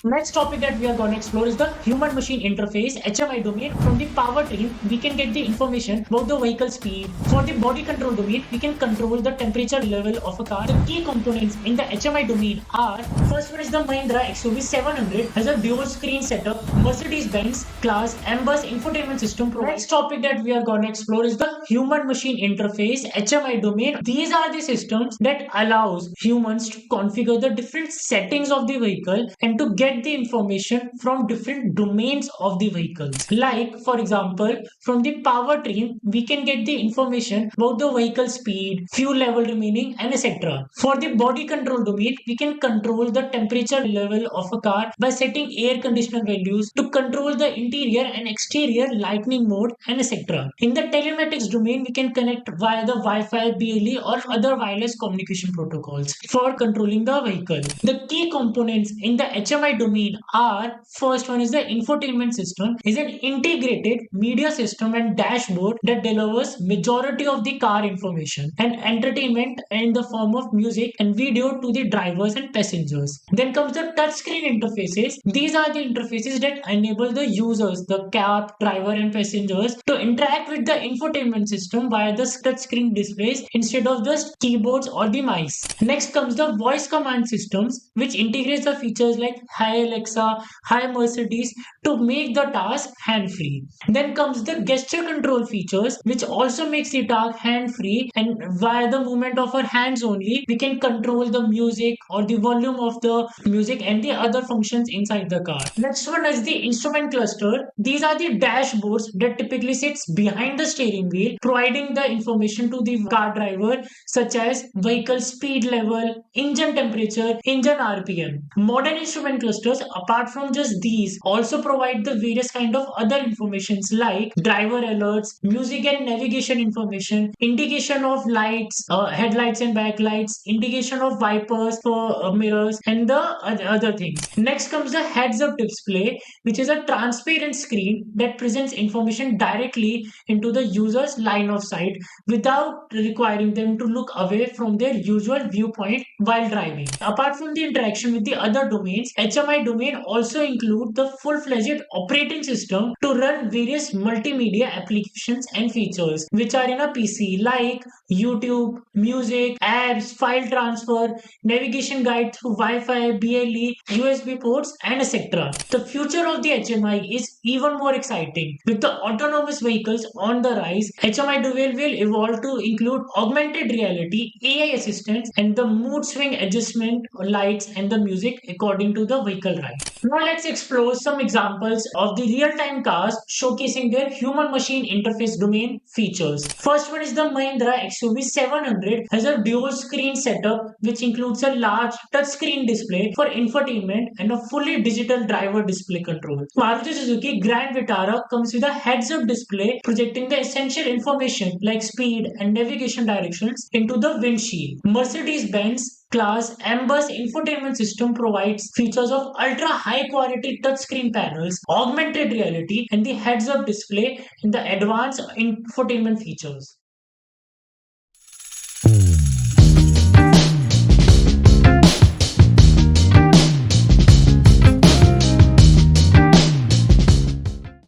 Next topic that we are going to explore is the human machine interface HMI domain. From the powertrain, we can get the information about the vehicle speed. For the body control domain, we can control the temperature level of a car. The key components in the HMI domain are: first one is the Mahindra XUV 700, has a dual screen setup. Mercedes-Benz class M-Bus infotainment system provides. Next topic that we are going to explore is the human machine interface HMI domain. These are the systems that allows humans to configure the different settings of the vehicle and to get the information from different domains of the vehicles. Like, for example, from the powertrain, we can get the information about the vehicle speed, fuel level remaining, and etc. For the body control domain, we can control the temperature level of a car by setting air conditioner values to control the interior and exterior lighting mode, and etc. In the telematics domain, we can connect via the Wi-Fi, BLE, or other wireless communication protocols for controlling the vehicle. The key components in the HMI domain are: first one is the infotainment system, is an integrated media system and dashboard that delivers majority of the car information and entertainment in the form of music and video to the drivers and passengers. Then comes the touchscreen interfaces. These are the interfaces that enable the users, the cab, driver, and passengers to interact with the infotainment system via the touchscreen displays instead of just keyboards or the mice. Next comes the voice command systems, which integrates the features like Hi Alexa, Hi Mercedes to make the task hand-free. Then comes the gesture control features, which also makes the task hand-free, and via the movement of our hands only, we can control the music or the volume of the music and the other functions inside the car. Next one is the instrument cluster. These are the dashboards that typically sits behind the steering wheel, providing the information to the car driver such as vehicle speed level, engine temperature, engine RPM. Modern instrument clusters, apart from just these, also provide the various kind of other informations like driver alerts, music and navigation information, indication of lights, headlights and backlights, indication of wipers for mirrors, and the other things. Next comes the heads-up display, which is a transparent screen that presents information directly into the user's line of sight without requiring them to look away from their usual viewpoint while driving. Apart from the interaction with the other domains, HMI domain also include the full-fledged operating system to run various multimedia applications and features which are in a PC like YouTube, music, apps, file transfer, navigation guide through Wi-Fi, BLE, USB ports, and etc. The future of the HMI is even more exciting. With the autonomous vehicles on the rise, HMI domain will evolve to include augmented reality, AI assistance, and the mood swing adjustment, lights, and the music according to the vehicle ride. Now let's explore some examples of the real-time cars showcasing their human-machine interface domain features. First one is the Mahindra XUV 700, has a dual-screen setup which includes a large touchscreen display for infotainment and a fully digital driver display control. Maruti Suzuki Grand Vitara comes with a heads-up display projecting the essential information like speed and navigation directions into the windshield. Mercedes-Benz class M-Bus infotainment system provides features of ultra high quality touchscreen panels, augmented reality, and the heads-up display in the advanced infotainment features.